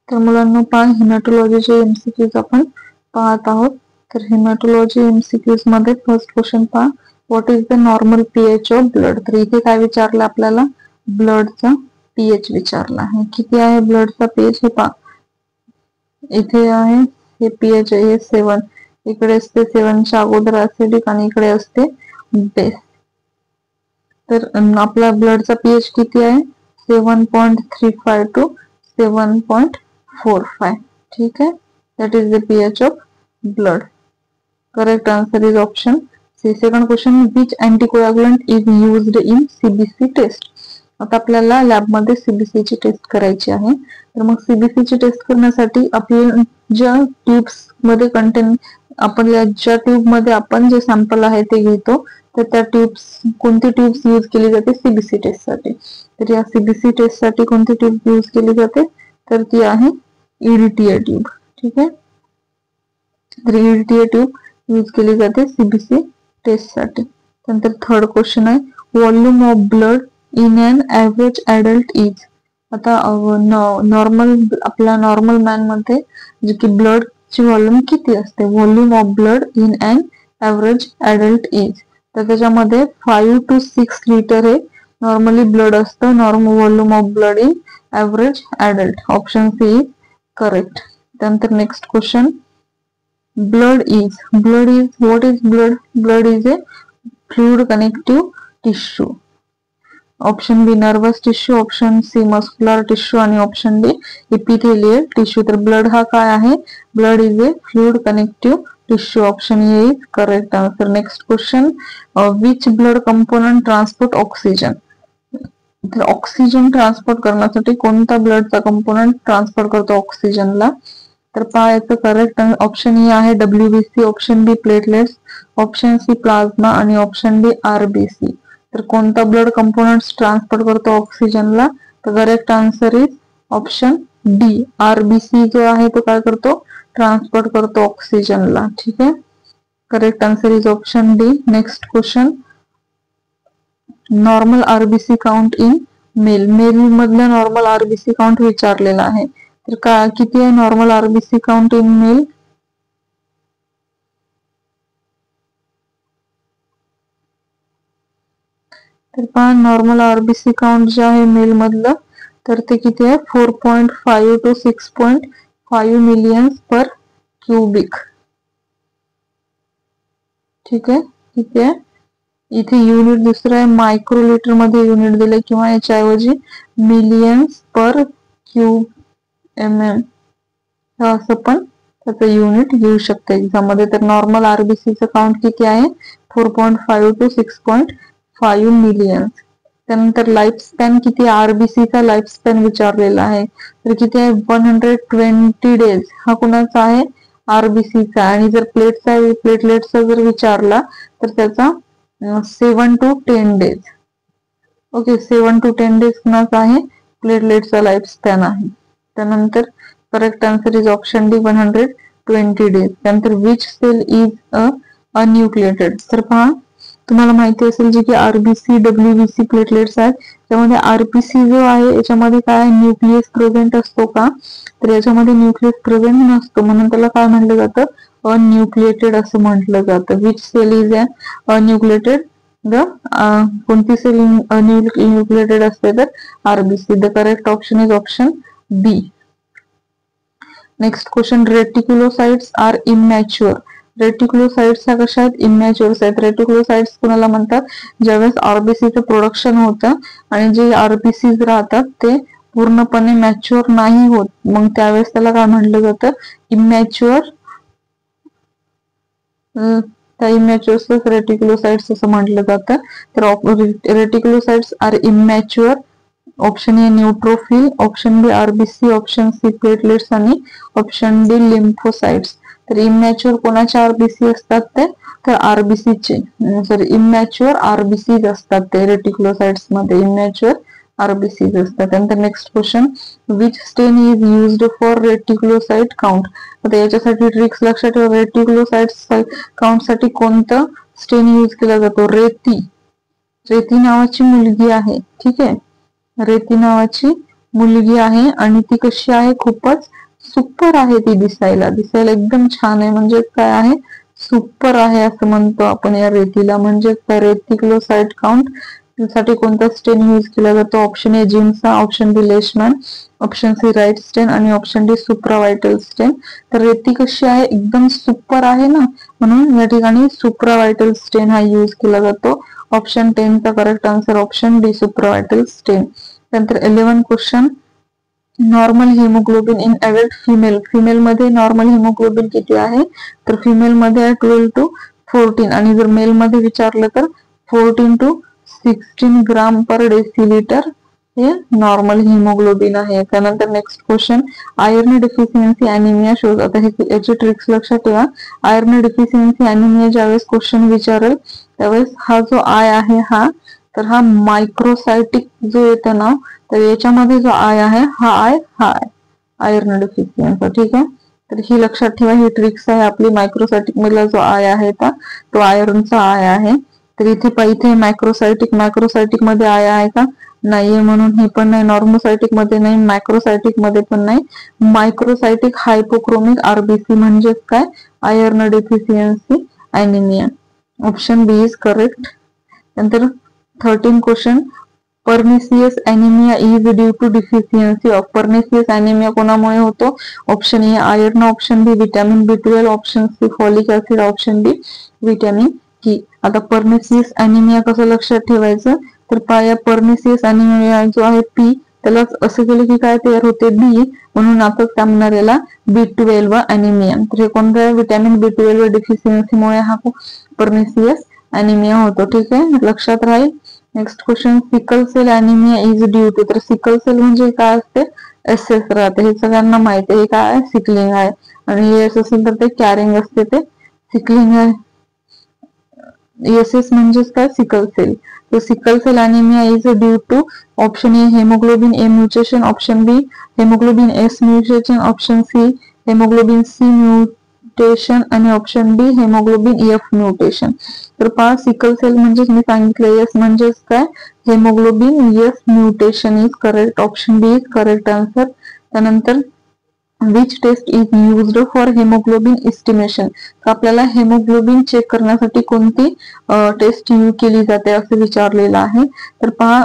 तर मुलांना पहा, हेमॅटोलॉजीचे एमसीक्यूज आपण पाहत आहोत. तर हेमॅटोलॉजी एमसीक्यूज मध्ये फर्स्ट क्वेश्चन पहा, what is the normal pH of blood. तर इथे काय विचारलं आपल्याला, ब्लडचा पीएच विचारला आहे. किती आहे ब्लडचा पीएच हे पहा, इथे आहे हे पीएच आहे 7, इकडे असते 7च्या अगोदर ऍसिडिक आणि इकडे असते बेस. तर आपला ब्लडचा पीएच किती आहे, 7.35 टू 7.45. ठीक आहे, that is the pH of blood. Correct answer is option C. Second question, which anticoagulant is used in CBC test. आता आपल्याला लॅबमध्ये सीबीसी ची टेस्ट करायची आहे. तर मग सीबीसी ची टेस्ट करण्यासाठी आपल्या ज्या ट्यूब्स मध्ये कंटेन, आपण ज्या ट्यूब मध्ये आपण जे सॅम्पल आहे ते घेतो, तर त्या ट्यूब्स, कोणती ट्यूब्स यूज केली जाते सीबीसी टेस्ट साठी. तर या सीबीसी टेस्ट साठी कोणती ट्यूब यूज केली जाते, तर ती आहे ईडीटीए ट्यूब. ठीक आहे, तर ईडीटीए ट्यूब यूज केली जाते सीबीसी टेस्ट साठी. नंतर थर्ड क्वेश्चन आहे, volume of blood in an average adult is. आता नॉर्मल, आपल्या नॉर्मल मॅन मध्ये जे की ब्लड ची व्हॉल्यूम किती असते, volume of blood in an average adult is. तर त्याच्यामध्ये 5 to 6 लिटर हे नॉर्मली ब्लड असतं, normal volume of blood in average adult. Option C is correct. त्यानंतर next question, blood is what is blood is a fluid connective tissue. Option B nervous tissue, option C muscular tissue आणि option D epithelial tissue. तर blood हा काय आहे, blood is a fluid connective tissue. Option A is correct answer. Next question, which blood component transport oxygen. तर oxygen transport करण्यासाठी कोणता ब्लडचा component transport करतो ऑक्सिजनला. तर पहा, याचं करेक्ट ऑप्शन ए आहे डब्ल्यूबीसी, ऑप्शन बी प्लेटलेट्स, ऑप्शन सी प्लाझ्मा आणि option D RBC. तर कोणता ब्लड कंपोनंट ट्रान्सपोर्ट करतो ऑक्सिजनला, तर correct answer is option D, RBC जो आहे तो काय करतो, ट्रान्सपोर्ट करतो ऑक्सिजनला. ठीक आहे, correct answer is option D. Next question, normal RBC count in male. Male मधलं नॉर्मल आरबीसी काउंट विचारलेला आहे. तर का किती आहे normal RBC count in male, तर पहा नॉर्मल आरबीसी काउंट जे आहे मेल मधलं, तर ते किती आहे 4.5 to 6.5 मिलियन्स पर क्यूबिक. ठीक आहे, किती आहे इथे युनिट दुसरं आहे, मायक्रोलिटर मध्ये युनिट दिले किंवा याच्याऐवजी मिलियन्स पर क्यूब mm असं पण त्याचं युनिट घेऊ शकते एक्झाम मध्ये. तर नॉर्मल आरबीसीचं काउंट किती आहे 4.5 to 6.5 मिलियन्स. त्यानंतर लाईफ स्पॅन किती, आरबीसीचा लाईफ स्पॅन विचारलेला आहे. तर किती आहे 120 डेज. हा कुणाचा आहे, आरबीसीचा. आणि जर प्लेटलेटचा जर विचारला तर त्याचा 7 to 10 days. Okay, 7 to 10 days कुणाचा आहे, प्लेटलेटचा लाईफ स्पॅन आहे. त्यानंतर correct answer is option D 120 days. त्यानंतर विच सेल इज अन्यूक्लिएटेड. तर पहा, तुम्हाला माहिती असेल जे की आरबीसी, डब्ल्यूबीसी प्लेटलेट्स आहेत, त्यामध्ये आरबीसी जो आहे याच्यामध्ये काय न्यूक्लियस प्रेझेंट असतो का, तर याच्यामध्ये न्यूक्लियस प्रेझेंट नसतो, म्हणून त्याला काय म्हटलं जातं, अनन्यूक्लिएटेड असं म्हटलं जातं. विच सेल इज अनन्यूक्लिएटेड, कोणती सेल अनन्यूक्लिएटेड असते, तर RBC. The correct option is option B. Next question, reticulocytes are immature. Reticulocytes ह्या कशा आहेत, इमॅच्युअर्स आहेत. रेटिक्युलोसाइट्स कुणाला म्हणतात, ज्यावेळेस आरबीसीचं प्रोडक्शन होतं आणि जे आरबीसीज राहतात ते पूर्णपणे मॅच्युअर नाही होत, मग त्यावेळेस त्याला काय म्हटलं जातं, इमॅच्युअर. त्या इमॅच्युअर्स रेटिक्युलोसाइट्स असं म्हटलं जातं. तर reticulocytes are immature. Option A neutrophil, option B RBC, option C platelets आणि ऑप्शन डी लिम्फोसाइट्स. तर इमॅच्युअर कोणाचे आरबीसी असतात, ते तर आरबीसीचे, सॉरी इमॅच्युअर आरबीसीज असतात ते रेटिक्युलोसाइट्स मध्ये, इमॅच्युअर आरबीसीज असतात. त्यानंतर next question, which stain is used for reticulocyte count. आता याच्यासाठी ट्रिक्स लक्षात ठेवा, रेटिक्युलोसाइट्स काउंट साठी कोणतं स्टेन यूज केला जातो, रेती. रेती नावाची मुलगी आहे, ठीक आहे, रेती नावाची मुलगी आहे आणि ती कशी आहे, खूपच सुपर आहे ती दिसायला एकदम छान आहे, म्हणजे काय आहे, सुपर आहे असं म्हणतो आपण या रेतीला. म्हणजे रेटिक्युलोसाइट काउंट साठी कोणता स्टेन यूज केला जातो? Option A Giemsa, option B Leishman, option C Wright stain आणि ऑप्शन डी सुप्रावायटल स्टेन. तर रेती कशी आहे, एकदम सुपर आहे ना, म्हणून या ठिकाणी सुप्रावायटल स्टेन हा यूज केला जातो. ऑप्शन 10 चा करेक्ट आन्सर ऑप्शन डी सुप्रावायटल स्टेन. नंतर 11 question, normal haemoglobin in adult female मध्ये नॉर्मल हिमोग्लोबिन किती आहे? तर फिमेल मध्ये आहे 12 to 14 आणि जर मेल मध्ये विचारलं तर 14 to 16 ग्राम पर डेसिलिटर हे नॉर्मल हिमोग्लोबिन आहे. त्यानंतर next question, iron deficiency anaemia shows. आता याची ट्रिक्स लक्षात ठेवा. आयर्न डिफिशियन्सी अॅनिमिया ज्यावेळेस क्वेश्चन विचारेल त्यावेळेस हा जो आय आहे हा, तर हा मायक्रोसायटिक जो येतो ना, तर याच्यामध्ये जो आय आहे हा आय आयर्न डिफिशियन्सी. ठीक आहे, तर ही लक्षात ठेवा, ही ट्रिक्स आहे आपली. मायक्रोसायटिक मधला जो आय आहे तो आयर्नचा आय आहे. तर इथे मायक्रोसायटिक मध्ये आय आहे का? नाहीये, म्हणून हे पण नाही. नॉर्मोसायटिक मध्ये नाही, मायक्रोसायटिक मध्ये पण नाही. मायक्रोसायटिक हायपोक्रोमिक आरबीसी म्हणजे काय? Iron deficiency anaemia. Option B is correct. नंतर 13 question, pernicious anaemia is due to deficiency of. Pernicious anaemia कोणामुळे होतो? Option A iron, option B vitamin B12, option C folic acid, option D vitamin K. आता पर्निसियस anaemia कसं लक्षात ठेवायचं? तर पाया पर्निसियस anaemia जो आहे पी, त्याला असं केलं की काय तयार होते? बी, म्हणून आपण त्या म्हणणार याला B12 अॅनिमिया. तर हे कोणत्या? विटॅमिन B12 डिफिशियन्सीमुळे हा पर्निसियस अॅनिमिया होतो. ठीक आहे, लक्षात राहील. Next question, sickle cell anaemia is due to. तर सिकल सेल म्हणजे काय असते? एसएस राहते, हे सगळ्यांना माहिती आहे. हे काय आहे? सिकलिंग आहे. आणि एस असेल तर ते कॅरिंग असते, ते सिकलिंग आहे. एसएस म्हणजेच काय? Sickle cell. तर sickle cell anaemia is due to option A haemoglobin A mutation, option B haemoglobin S mutation, option C haemoglobin C mutation आणि option D haemoglobin F mutation. तर पहा, sickle cell म्हणजे मी सांगितलं S म्हणजेच काय? Haemoglobin S mutation is correct. Option B is correct answer. त्यानंतर which test is used for haemoglobin estimation. आपल्याला haemoglobin check करण्यासाठी कोणती टेस्ट यूज केली जाते असं विचारलेलं आहे. तर पहा,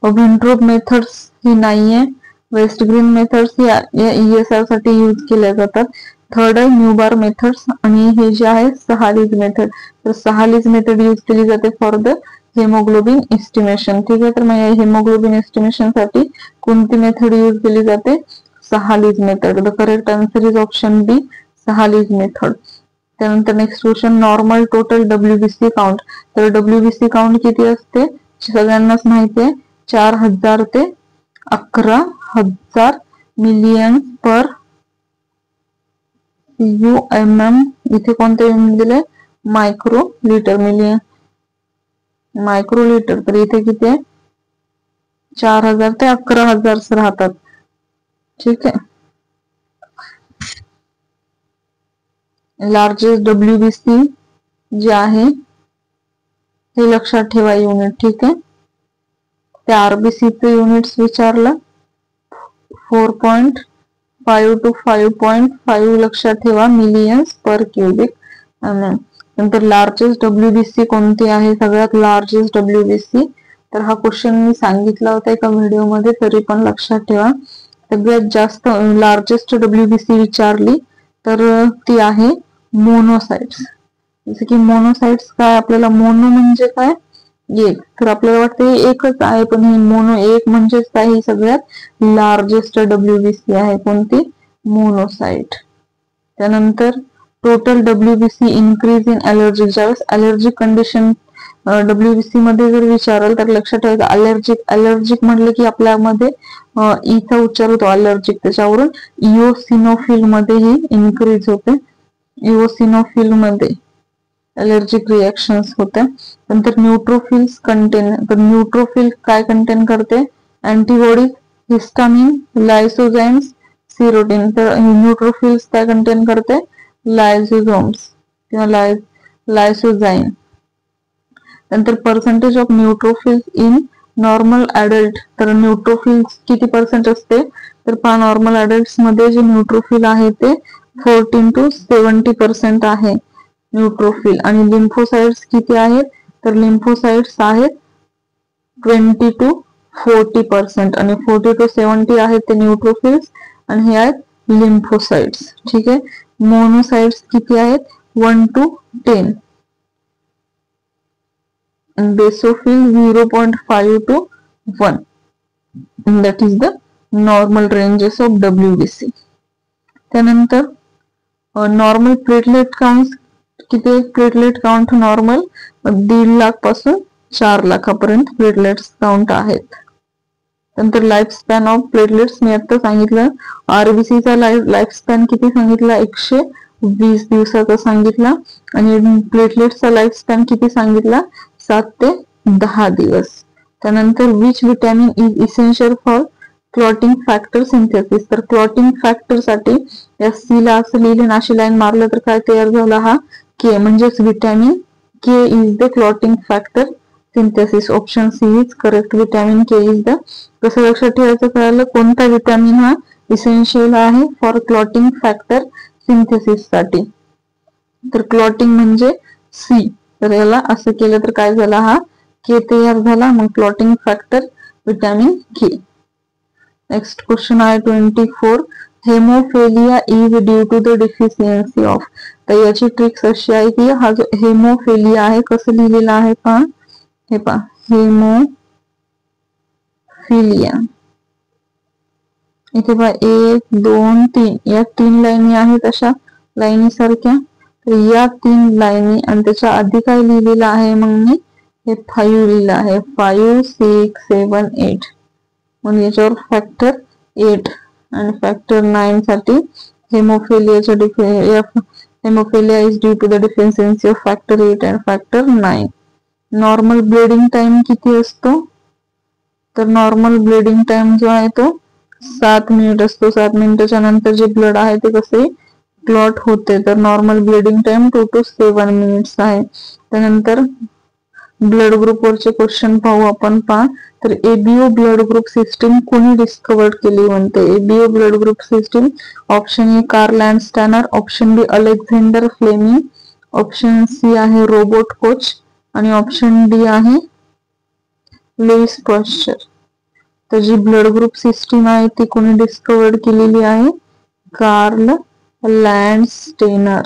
विंट्रोप मेथड्स ही नाहीये. वेस्टग्रीन मेथड्स या ESR साठी यूज केल्या जातात. थर्ड आहे न्यूबार मेथड्स आणि हे जे आहे सहालीज मेथड. तर सहालीज मेथड यूज केली जाते फॉर द हेमोग्लोबिन एस्टिमेशन. ठीक आहे, तर मग हेमोग्लोबिन एस्टिमेशन साठी कोणती मेथड यूज केली जाते? Sahli's method. The correct answer is option B Sahli's method. त्यानंतर next question, normal total WBC count. तर WBC काउंट किती असते? सगळ्यांनाच माहिती आहे, 4000 ते 11,000 मिलियन पर UMM. इथे कोणते युनिट दिले? Micro litre, million micro litre. तर इथे किती आहे? 4000 ते 11,000 राहतात. ठीक आहे, लार्जेस्ट WBC जे आहे हे लक्षात ठेवा युनिट. ठीक आहे, त्या RBC चे युनिट्स विचारलं 4.5 to 5.5 लक्षात ठेवा मिलियन्स पर क्युबिक. नंतर लार्जेस्ट WBC कोणती आहे? सगळ्यात लार्जेस्ट WBC, तर हा क्वेश्चन मी सांगितला होता एका व्हिडिओ मध्ये, तरी पण लक्षात ठेवा. सगळ्यात जास्त लार्जेस्ट WBC विचारली तर ती आहे मोनोसाइट्स. जसं की मोनोसाइट्स काय? आपल्याला मोनो म्हणजे काय? एक. तर आपल्याला वाटतं एकच आहे, पण ही मोनो एक म्हणजेच काय? ही सगळ्यात लार्जेस्ट WBC आहे. कोणती? मोनोसाइट. त्यानंतर total WBC increase in allergic. ज्यावेळेस अलर्जिक कंडिशन WBC मध्ये जर विचारल तर लक्षात ठेवायचं अलर्जिक म्हटलं की आपल्यामध्ये ईचा उच्चार होतो अलर्जिक, त्याच्यावरून इओसिनोफिल मध्ये ही इन्क्रीज होते. इओसिनोफिल मध्ये अलर्जिक रिएक्शन्स होते. नंतर न्यूट्रोफिल्स कंटेन. तर न्यूट्रोफिल काय कंटेन करते? Antibodies, histamine, lysozymes, serotonin. तर न्यूट्रोफिल्स काय कंटेन करते? लायसोझोम्स किंवा लायसोझाइम. नंतर percentage of neutrophils in normal adult तर न्यूट्रोफिल किती % असते, तर पहा नॉर्मल ऍडल्ट्स मध्ये जे न्यूट्रोफिल आहे ते 14 to 70% आहे न्यूट्रोफिल. आणि लिम्फोसाइट्स किती आहेत, तर लिम्फोसाइट्स आहेत 20 to 40% आणि 40 to 70 आहेत ते न्यूट्रोफिल्स आणि हे आहेत लिम्फोसाइट्स. ठीक आहे. मोनोसाइट्स किती आहेत, 1 to 10. Basophil 0.5 to 1. that is the normal ranges of WBC. त्यानंतर नॉर्मल प्लेटलेट काउंट किती आहे, प्लेटलेट काउंट नॉर्मल 1.5 लाख पासून 4 लाखापर्यंत प्लेटलेट्स काउंट आहेत. नंतर लाईफ स्पॅन ऑफ प्लेटलेट्स मी आता सांगितलं. आरबीसीचा लाईफ स्पॅन किती सांगितला, 120 दिवसाचा सांगितला. आणि प्लेटलेट्सचा लाईफ स्पॅन किती सांगितला, 7 ते 10 दिवस. त्यानंतर which vitamin is essential for clotting factor synthesis, तर क्लॉटिंग फॅक्टर साठी या सी ला असं लिहिले, अशी लाईन मारलं तर काय तयार झाला, हा के म्हणजेच vitamin K is the clotting factor synthesis. Option C is correct. Vitamin K is the, कसं लक्षात ठेवायचं कळालं, कोणता विटॅमिन हा इसेन्शियल आहे फॉर क्लॉटिंग फॅक्टर सिंथेसिस साठी, तर क्लॉटिंग म्हणजे सी. तर याला असं केलं तर काय झाला, हा के तयार झाला, मग clotting factor vitamin K. Next question आहे 24. Haemophilia is due to the deficiency of, तर याची ट्रिक्स अशी आहे की हा जो हेमोफिलिया आहे कसं लिहिलेला आहे पहा, हे पहा हेमोफिलिया, इथे पहा 1 2 3 या 3 लाईनी आहेत अशा लाईनी सारख्या. तर या 3 लाईनी आणि त्याच्या आधी काय लिहिलेलं आहे, मग मी हे 5 लिहिलं आहे, 5 6 7 8. मग याच्यावर फॅक्टर 8 आणि फॅक्टर 9 साठी haemophilia is due to the deficiency of factor 8 and factor 9. Normal bleeding time किती असतो, तर नॉर्मल ब्लिडिंग टाइम जो आहे तो 7 मिनिट असतो. 7 मिनिटाच्या नंतर जे ब्लड आहे ते कसे क्लॉट होते, तर normal bleeding time 2 to 7 minutes आहे. त्यानंतर ब्लड ग्रुप वरचे क्वेश्चन पाहू आपण. पहा, तर एबीओ ब्लड ग्रुप सिस्टीम कोणी डिस्कवर्ड केली म्हणते, ABO blood group system. Option A Karl Landsteiner, option B Alexander Fleming, option C आहे रोबोट कोच आणि ऑप्शन डी आहे लुईस पॉस्चर. तर जी ब्लड ग्रुप सिस्टीम आहे ती कोणी डिस्कवर्ड केलेली आहे, Karl Landsteiner.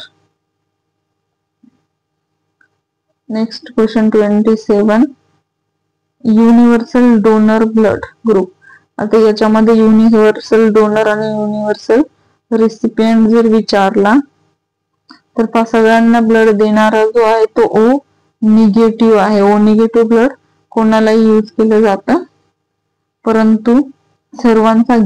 Next question 27. Universal donor blood group, आता याच्यामध्ये युनिव्हर्सल डोनर आणि युनिव्हर्सल रिसिपियंट जर विचारला तर पहा सगळ्यांना ब्लड देणारा जो आहे तो ओ निगेटिव्ह आहे. ओ निगेटिव्ह ब्लड कोणालाही यूज केलं जातं, परंतु सर्वांचा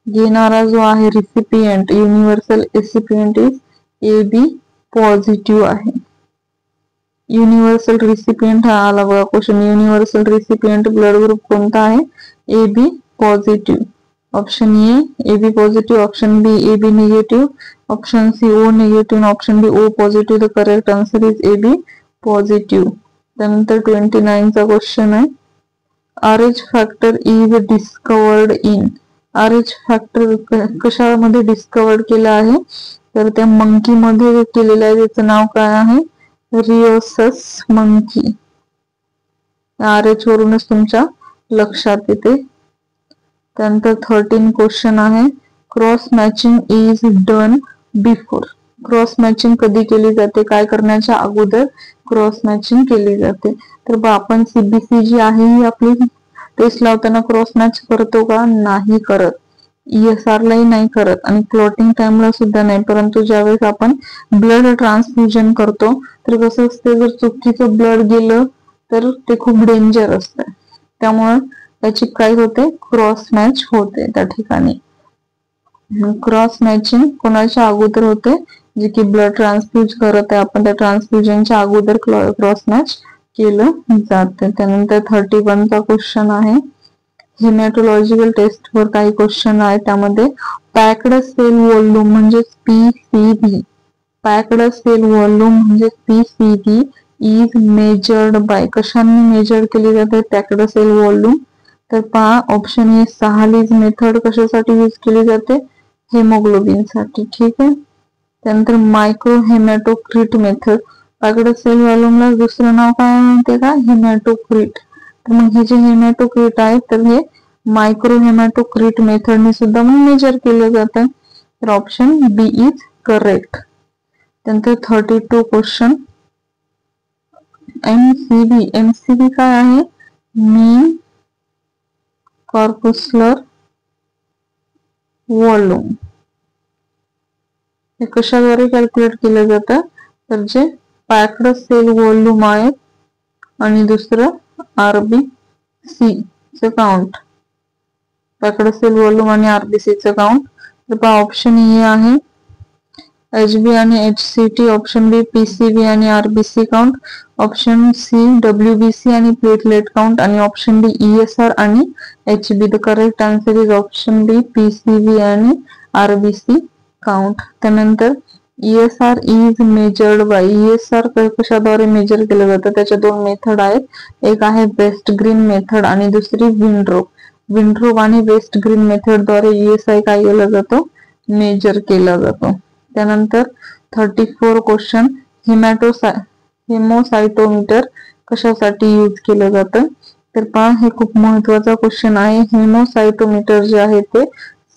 घेणारा जो आहे recipient, universal recipient is A B positive आहे. युनिव्हर्सल रिसिपियंट हा आला बघा question. Universal recipient blood group कोणता आहे, A B positive. Option A B positive, option B A B negative, option C O negative, option D O positive. The correct answer is A B positive. त्यानंतर 29 चा question आहे. RH factor is discovered in, RH factor कशामध्ये discovered केला आहे, तर त्या monkey मध्ये केलेलं आहे. त्याचं नाव काय आहे, रिओसस मंकी. RH वरूनच तुमच्या लक्षात येते. त्यानंतर 13 क्वेश्चन आहे. Cross matching is done before, cross matching कधी केली जाते, काय करण्याच्या अगोदर क्रॉस मॅचिंग केली जाते. तर आपण सीबीसी जी आहे ही आपली टेस्ट लावताना क्रॉस मॅच करतो का, नाही करत. ESR लाही नाही करत आणि क्लॉटिंग टाइमला सुद्धा नाही. परंतु ज्यावेळेस आपण ब्लड ट्रान्सफ्युजन करतो तर कसं असते, जर चुकीचं ब्लड गेलं तर ते खूप डेंजर असतं. त्यामुळे त्याची काय होते, क्रॉस मॅच होते त्या ठिकाणी. क्रॉस मॅचिंग कोणाच्या अगोदर होते, जे की ब्लड ट्रान्सफ्यूज करत आहे आपण त्या ट्रान्सफ्युजनच्या अगोदर क्रॉस मॅच केलं जातं. त्यानंतर 31 चा क्वेश्चन आहे. हिमॅटोलॉजिकल टेस्ट वर काही क्वेश्चन आहे. त्यामध्ये पॅक्ड सेल व्हॉल्यूम म्हणजे PCV, पॅक्ड सेल व्हॉल्यूम म्हणजे PCV इज मेजर्ड बाय, कशाने मेजर केली जाते, पॅक्ड सेल व्हॉल्यूम. तर पहा ऑप्शन ए सहालीज मेथड कशासाठी यूज केली जाते, हेमोग्लोबिन साठी. ठीक आहे. त्यानंतर मायक्रो हेमॅटोक्रिट मेथड, पॅक्ड सेल व्हॉल्यूमला दुसरं नाव काय म्हणते का, हेमॅटोक्रिट. तर मग हे जे हेमॅटोक्रिट आहे तर हे मायक्रो हेमॅटोक्रिट मेथडने सुद्धा मग मेजर केलं जातं. तर ऑप्शन बी इज करेक्ट. त्यानंतर 32 क्वेश्चन. एमसीबी, एमसीबी काय आहे, मीन कॉर्पस्कुलर व्हॉल्यूम. हे कशाद्वारे कॅल्क्युलेट केलं जातं, तर जे पॅक्ड सेल व्हॉल्यूम आहे आणि दुसरं आरबीसी चं काउंट, पॅक्ड सेल व्हॉल्यूम आणि आरबीसी चं काउंट. तर पहा ऑप्शन ए आहे एचबी आणि एचसीटी, ऑप्शन बी पीसीबी आणि RBC count, option C WBC आणि प्लेटलेट काउंट, आणि ऑप्शन डी ईएसआर आणि Hb. The correct answer is option B PCB आणि आरबीसी काउंट. त्यानंतर ESR is measured by, ESR कशाद्वारे measure केलं जातं, त्याच्या दोन मेथड आहेत. एक आहे वेस्ट ग्रीन मेथड आणि दुसरी विंड्रोप. विंड्रोप आणि वेस्ट ग्रीन मेथड द्वारे ईएसआय काय केला जातो, मेजर केला जातो. त्यानंतर 34 क्वेश्चन. हेमोसायटोमीटर कशासाठी यूज केलं जातं, तर पहा हे खूप महत्वाचा क्वेश्चन आहे. हेमोसायटोमीटर जे आहे ते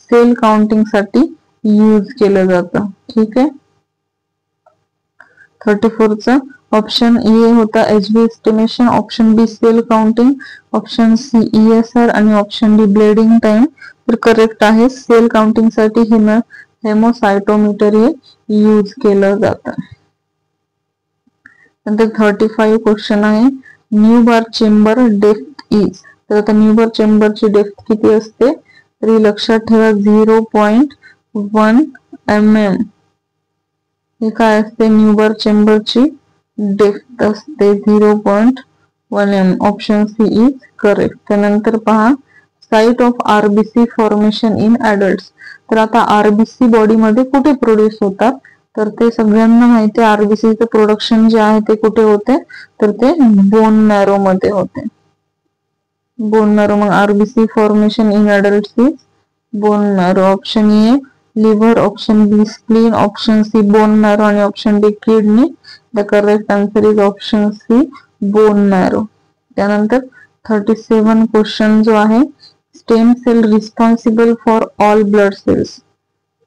सेल काउंटिंग साठी यूज केलं जातं. ठीक आहे. 34 चा ऑप्शन ए होता Hb estimation, option B cell counting, option C ESR आणि ऑप्शन डी ब्लीडिंग टाइम. तर करेक्ट आहे सेल काउंटिंग साठी हेमोसायटोमीटर हे यूज केलं जातं. नंतर 35 क्वेश्चन आहे. New bar chamber depth is, तर आता न्यू बार चेंबरची डेप्थ किती असते, तरी लक्षात ठेवा 0.1 mm. हे काय असते, न्यू बार चेंबरची डेप्थ असते 0.1 mm. Option C is correct. त्यानंतर पहा site of RBC formation in adults, तर आता आरबीसी बॉडी मध्ये कुठे प्रोड्यूस होतात, तर ते सगळ्यांना माहिती आहे आरबीसीचं प्रोडक्शन जे आहे ते कुठे होते, तर ते बोन मॅरो मध्ये होते. बोन मॅरो, मग RBC formation in adults is bone marrow. Option A liver, option B spleen, option C bone marrow आणि option D kidney. The correct answer is option C bone marrow. त्यानंतर 37 question जो आहे, stem cell responsible for all blood cells,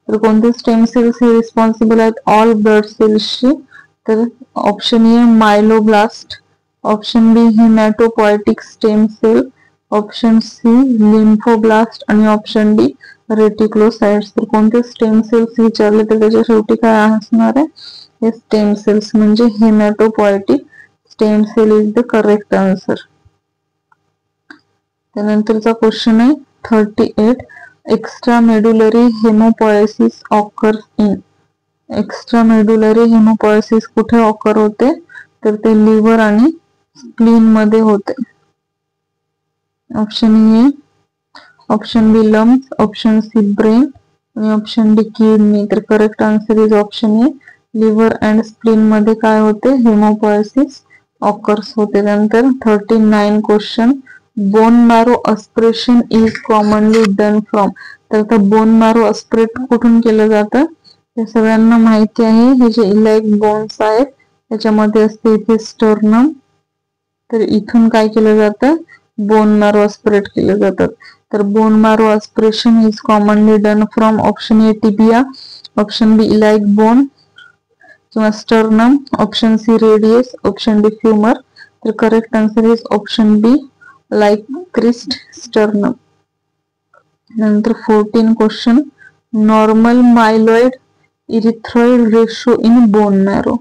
तर कोणते stem cells हे responsible आहेत all blood सेल्सची, तर option A myeloblast, option B haematopoietic stem cell, option C lymphoblast आणि ऑप्शन डी रेटिक्युलोसाइट्स. तर कोणते स्टेम सेल्स विचारले तर त्याच्या शेवटी काय असणार आहे, हे स्टेम सेल्स म्हणजे haematopoietic stem cell is the correct answer. त्यानंतरचा क्वेश्चन आहे 38. एक्स्ट्रामेड्युलरी हेमोपोएसिस ऑकर्स इन, एक्स्ट्रामेड्युलरी हेमोपोएसिस कुठे ऑकर होते, तर ते लिव्हर आणि स्प्लीन मध्ये होते. Option A, option B lungs, option C brain आणि ऑप्शन डी किडनी. तर correct answer is option A liver and spleen मध्ये काय होते, हेमोपोएसिस ऑकर्स होते. त्यानंतर 39 question. Bone marrow aspiration is commonly done from, तर बोन मॅरो अस्पिरेट कुठून केलं जातं, हे सगळ्यांना माहिती आहे. हे जे इलाइक बोन्स आहेत त्याच्यामध्ये असते इथे स्टर्नम, तर इथून काय केलं जातं, बोन मॅरो अस्पिरेट केलं जातात. तर bone marrow aspiration is commonly done from option A tibia, option B iliac bone किंवा sternum, option C radius, option D femur. तर correct answer is option B iliac crest sternum. नंतर 14 question. Normal myeloid erythroid ratio in bone marrow,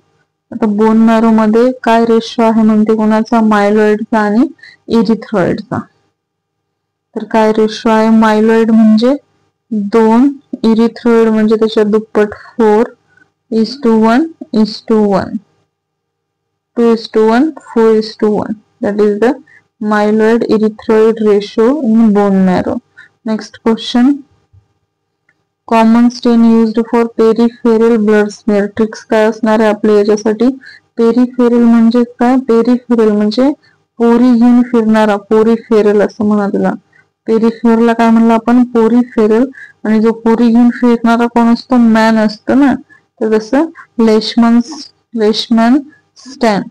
आता bone marrow मध्ये काय ratio आहे म्हणते कोणाचा, मायलॉइडचा आणि इरिथ्रॉइडचा. तर काय रेशो आहे, मायलॉइड म्हणजे 2, इरिथ्रॉइड म्हणजे त्याच्या दुप्पट 4:1:1, 2:1, 4:1. that is the myeloid erythroid ratio in bone marrow. Next question. Common stain used for peripheral blood smear. Tricks काय असणार आहे आपल्या याच्यासाठी, पेरिफेरल म्हणजे काय? पेरिफेरल म्हणजे पोरी घेऊन फिरणारा, पोरिफेरल असं म्हणा त्याला. पेरिफेरलला काय म्हणलं आपण? पोरिफेरल. आणि जो पोरी घेऊन फिरणारा कोण असतो? मॅन असतो ना. तर तसं लेशमन स्टॅन,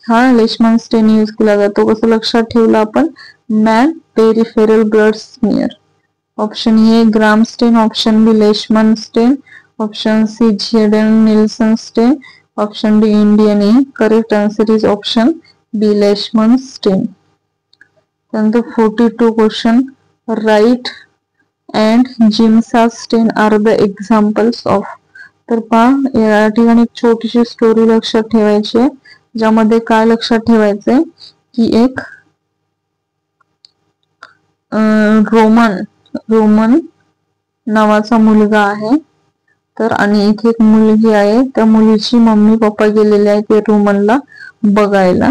हा लेशमन स्टेन यूज केला जातो. कसं लक्षात ठेवलं आपण? Man peripheral blood smear. Option A Gram stain, option B Leishman stain, option C झेडन Neelsen stain, option D Indian A. Correct answer is option B Leishman stain. त्यानंतर 42 question. Wright and Giemsa stain are the examples of. तर पहा या ठिकाणी एक छोटीशी story लक्षात ठेवायची आहे, ज्यामध्ये काय लक्षात ठेवायचंय की एक रोमन नावाचा मुलगा आहे. तर आणि इथे एक मुलगी आहे. त्या मुलीची मम्मी पप्पा गेलेले आहे ते रोमनला बघायला.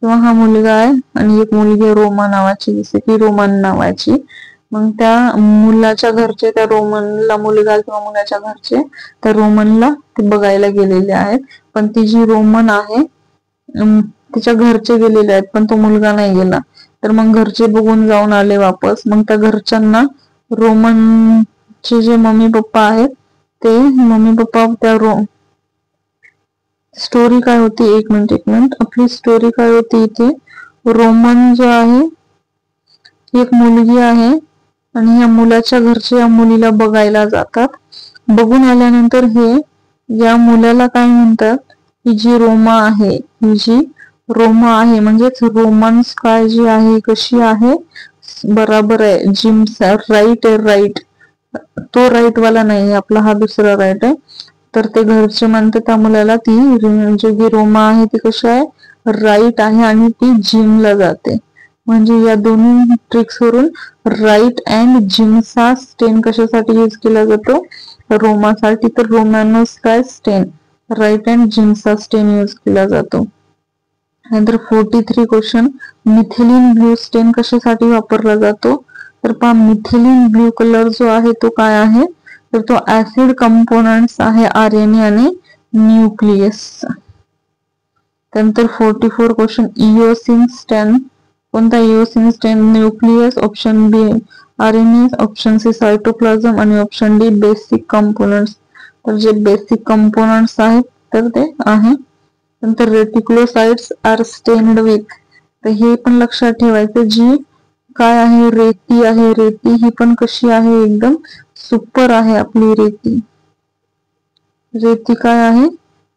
किंवा हा मुलगा आहे आणि एक मुलगी रोमा नावाची, जसे की रोमन नावाची. मग त्या मुलाच्या घरचे त्या रोमनला, मुलगा किंवा मुलाच्या घरचे त्या रोमनला ते बघायला गेलेले आहेत. पण ती जी रोमन आहे तिच्या घरचे गेलेले आहेत, पण तो मुलगा नाही गेला. तर मग घरचे बघून जाऊन आले वापस. मग त्या घरच्यांना रोमनचे जे मम्मी पप्पा आहेत ते मम्मी पप्पा त्या स्टोरी काय होती? एक मिनिट. आपली स्टोरी काय होती इथे? रोमन जो आहे, एक मुलगी आहे आणि या मुलाच्या घरचे या मुलीला बघायला जातात. बघून आल्यानंतर हे या मुलाला काय म्हणतात? ही जी रोमा आहे म्हणजेच रोमन्स काय जी आहे, कशी आहे? बराबर आहे. जिम्सा राईट आहे. राईट तो राईट वाला नाही, आपला हा दुसरा राईट आहे. तर ते घरचे म्हणतात त्या मुलाला ती जी रोमा आहे ती कशी आहे? राईट आहे आणि ती जिमला जाते. म्हणजे या दोन्ही ट्रिक्स वरून राईट अँड जिम्सा स्टेन कशासाठी यूज केला जातो? रोमासाठी. तर रोमॅनोस काय stain, right and Giemsa stain use केला जातो. नंतर 43 क्वेश्चन. मिथिलीन ब्ल्यू स्टेन कशासाठी वापरला जातो? तर पहा मिथिलीन ब्ल्यू कलर जो आहे तो काय आहे? तर तो ऍसिड कंपोनंट्स आहे RNA आणि न्यूक्लियस. त्यानंतर 44 क्वेश्चन. इओसिन स्टेन कोणता? इओसिन स्टेन nucleus, option B RNA, option C cytoplasm आणि ऑप्शन डी बेसिक कंपोनंट्स. तर जे बेसिक कंपोनंट्स आहेत तर ते आहे. नंतर रेटिक्युलोसाइट्स आर स्टेन्ड विथ. तर हे पण लक्षात ठेवायचं, जी काय आहे? रेती आहे. रेती ही पण कशी आहे? एकदम सुपर आहे आपली रेती. रेती काय आहे?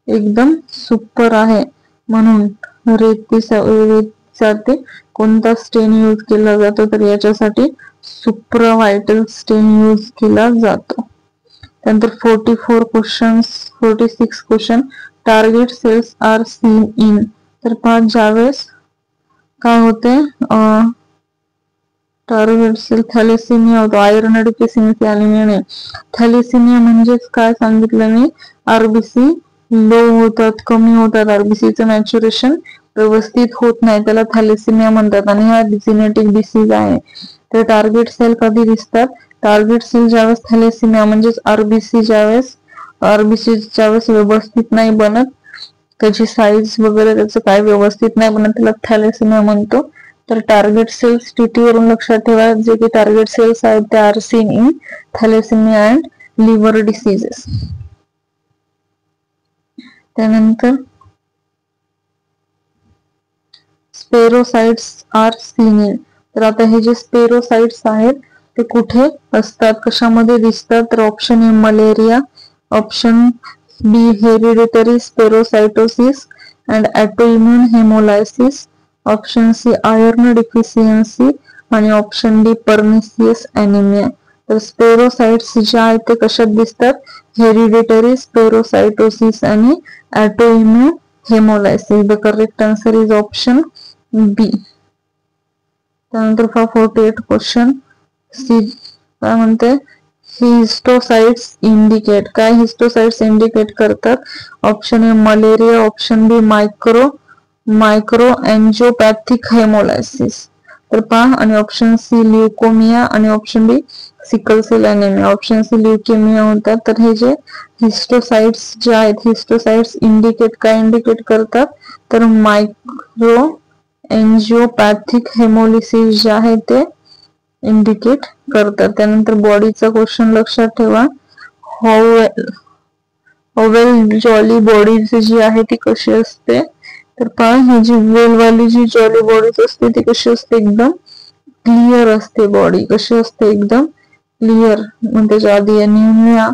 एकदम सुपर आहे. म्हणून रेतीसाठी कोणता स्टेन यूज केला जातो? तर याच्यासाठी सुप्रा व्हायटल स्टेन यूज केला जातो. त्यानंतर 44 question. 46 question. Target cells are seen in. तर पहा ज्यावेळेस काय होते? टार्गेट सेल थॅलेसिमिया होतो. Iron deficiency anaemia. थॅलेसिमिया म्हणजेच काय सांगितलं मी? RBC लो होतात, कमी होतात. RBCचं मॅच्युरेशन व्यवस्थित होत नाही, त्याला थॅलेसिमिया म्हणतात. आणि हा जेनेटिक डिसीज आहे. तर टार्गेट सेल कधी दिसतात? टार्गेट सेल ज्यावेळेस थॅलेसिमिया म्हणजेच RBC ज्यावेळेस व्यवस्थित नाही बनत, त्याची साईज वगैरे त्याचं काय व्यवस्थित नाही बनत, त्याला थॅलेसिमिया म्हणतो. तर टार्गेट सेल्स TT वरून लक्षात ठेवा, जे की टार्गेट सेल्स आहेत ते are seen in thalassaemia and liver diseases. त्यानंतर स्पेरोसाइट्स आर सीन इन. तर आता हे जे स्पेरोसाइट्स आहेत ते कुठे असतात, कशामध्ये दिसतात? तर option A malaria, option B hereditary spherocytosis and autoimmune haemolysis, option C iron deficiency आणि ऑप्शन डी पर्निसियस ॲनिमिया. तर स्पेरोसाइट्स जे आहेत ते कशात दिसतात? हेरिडिटरी स्पेरोसाइटोसिस आणि autoimmune haemolysis. The correct answer is option B. त्यानंतर 48 क्वेश्चन. काय म्हणते? Histiocytes indicate. काय हिस्टोसाइट्स इंडिकेट करतात? Option A malaria, option B microangiopathic haemolysis. तर पहा, आणि ऑप्शन सी ल्युकोमिया आणि option B sickle cell anaemia. Option C leukaemia होतात. तर हे जे हिस्टोसाइट्स जे आहेत, हिस्टोसाइट्स काय इंडिकेट करतात, तर मायक्रो एन्जिओपॅथिक हेमोलिसिस जे आहे ते इंडिकेट करतात. त्यानंतर बॉडीचा क्वेश्चन लक्षात ठेवा. ओवेल जॉली बॉडीज जी आहे ती कशी असते, तर पहा, ही जी वेलवाली जी जॉली बॉडीज असते ती कशी असते, एकदम क्लिअर असते. बॉडी कशी असते, एकदम क्लिअर. मग त्याच्या आधी न्यूमिया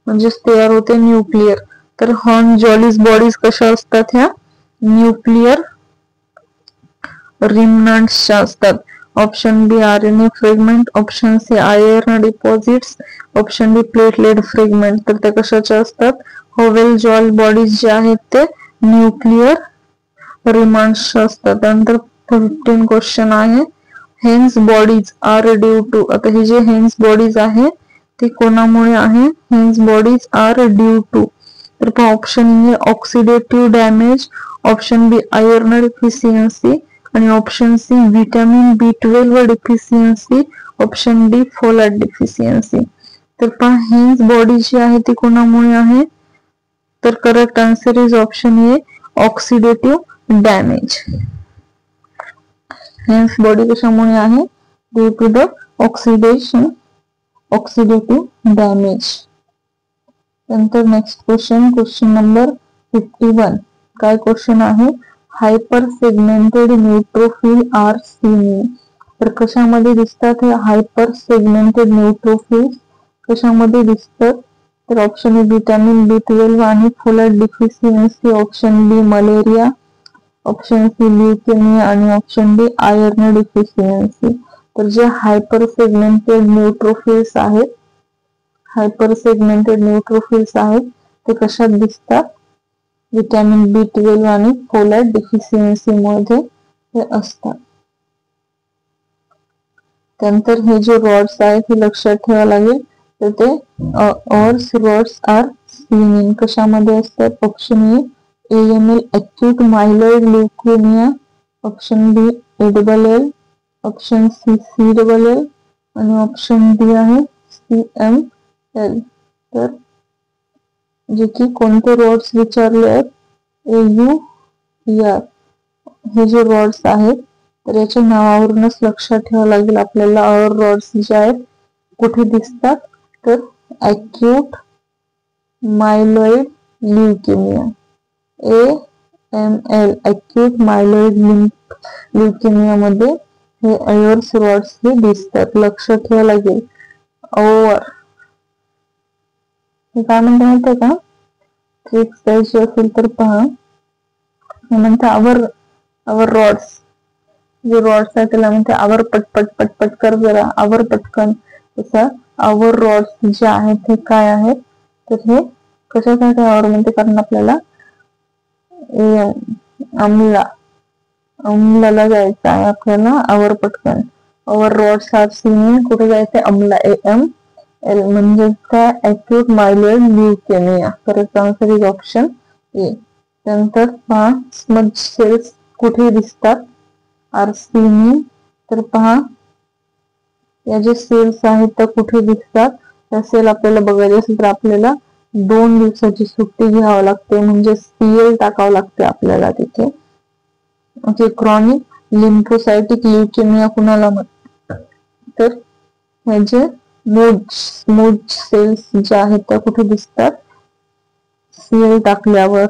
म्हणजेच तयार होते न्यूक्लिअर. तर हॉर्न जॉलीज बॉडीज कशा असतात, ह्या न्यूक्लिअर रिमनंट्सच्या असतात. Option B RNA fragment, option C iron deposits, option D platelet fragment. तर त्या कशाच्या असतात, होवेल जॉल बॉडीज जे आहेत ते न्यूक्लिअर रिमनंट्सच्या असतात. त्यानंतर 15 क्वेश्चन आहे, Heinz bodies are due to. आता हे जे हेन्स बॉडीज आहे ते कोणामुळे आहे, Heinz bodies are due to. तर option A oxidative damage, option B iron deficiency आणि option C vitamin B12 deficiency, option D folate deficiency. तर पहा, हेन्स बॉडी जी आहे ती कोणामुळे आहे, तर correct answer is option A oxidative damage. Hence body कशामुळे आहे, due to the oxidative damage. नंतर नेक्स्ट क्वेश्चन नंबर 51. काय क्वेश्चन आहे, hyper segmented neutrophil are seen. तर कशामध्ये दिसतात हे हायपर सेगमेंटेड न्यूट्रोफिल्स, कशामध्ये दिसतात, तर ऑप्शन ए व्हिटॅमिन B12 आणि फोलेट डिफिशियन्सी, ऑप्शन बी मलेरिया, ऑप्शन सी ल्युकेमिया आणि ऑप्शन डी आयर्न डिफिशियन्सी. तर जे हायपर सेगमेंटेड न्यूट्रोफिल्स आहेत, ते कशात दिसतात, व्हिटॅमिन B12 आणि फोलेट डिफिशियन्सी मध्ये हे असतात. त्यानंतर हे जे रॉड्स आहेत हे लक्षात ठेवावं लागेल. तर ते रॉड्स आर सीन कशामध्ये असतात, option A AML acute myeloid leukaemia, option B ALL, option C CLL आणि ऑप्शन डी आहे CML. तर जे की कोणते रॉड्स विचारले आहेत, AUER. हे जे रॉड्स आहेत तर याच्या नावावरूनच लक्षात ठेवावं लागेल आपल्याला. रॉड्स जे आहेत कुठे दिसतात, तर acute myeloid leukaemia AML acute myeloid leukaemia मध्ये हे आयर्स रॉड्स हे दिसतात. लक्षात ठेवावं लागेल. हे काय म्हणते माहिती का, ट्रिक्स द्यायची असेल तर पहा, म्हणते आवर रॉड्स, जे रॉड्स आहेत त्याला म्हणते आवर पटपट पटपट कर जरा, आवर पटकन. तसं आवर रॉड्स जे आहेत हे काय आहेत, तर हे कशासाठी आवर म्हणते, कारण आपल्याला अमलाला जायचं आहे, आपल्याला आवर पटकन. आवर रॉड्स आर सीन, कुठे जायचंय, अमला AML म्हणजे काय, acute myeloid leukaemia. Correct answer is option A. त्यानंतर पहा, स्मज सेल्स कुठे दिसतात, आर सीन. तर पहा, या जे सेल्स आहेत त्या कुठे दिसतात, त्या सेल आपल्याला बघायचे असेल तर आपल्याला 2 दिवसाची सुट्टी घ्यावी लागते, म्हणजे CL टाकावं लागते आपल्याला तिथे. ओके, क्रॉनिक लिम्फोसायटिक ल्युकेमिया कुणाला म्हणतात, तर हे जे स्मूथ सेल्स ज्या आहेत त्या कुठे दिसतात, CL टाकल्यावर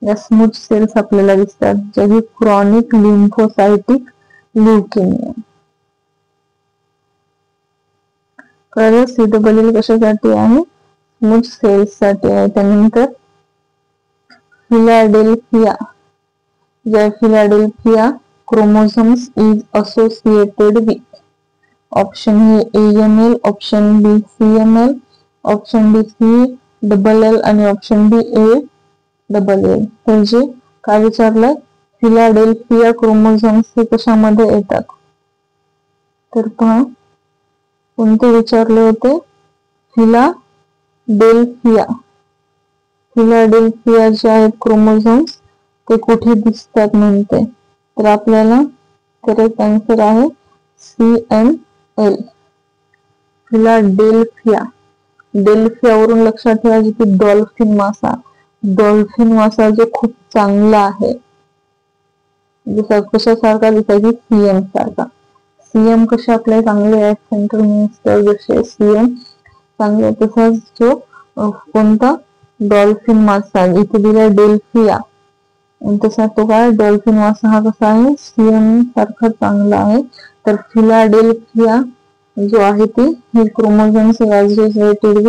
या स्मूथ सेल्स आपल्याला दिसतात, ज्या की क्रॉनिक लिम्फोसायटिक ल्युकेमिया. कळलं, CLL कशासाठी आहे, स्मूथ सेल्स साठी आहे. त्यानंतर Philadelphia chromosomes is associated with, option A AML, option B CML, option D CLL आणि ऑप्शन डी ALL. म्हणजे काय विचारलंय, फिलाडेल्फिया क्रोमोसोम्स हे कशामध्ये येतात, तर पहा कोणते विचारले होते, फिलाडेल्फिया जे आहेत क्रोमोसोम्स ते कुठे दिसतात म्हणते, तर आपल्याला करेक्ट आन्सर आहे CML. फिलाडेल्फिया. डेल्फियावरून लक्षात ठेवायचे की डॉल्फिन मासा. डॉल्फिन मासा जो खूप चांगला आहे, जसा कशासारखा दिसायची, सीएम सारखा. सीएम कसे आपले चांगले आहेत, सेंट्रल मिनिस्टर जसे सीएम चांगले, तसाच जो कोणता डॉल्फिन मासा इथे दिलाय डेल्फिया, तसा तो काय डॉल्फिन मासा हा कसा आहे, सीएम सारखा चांगला आहे. तर फिलाडेल्फिया जो आहे ती ही क्रोमोझोम्स रिलेटेड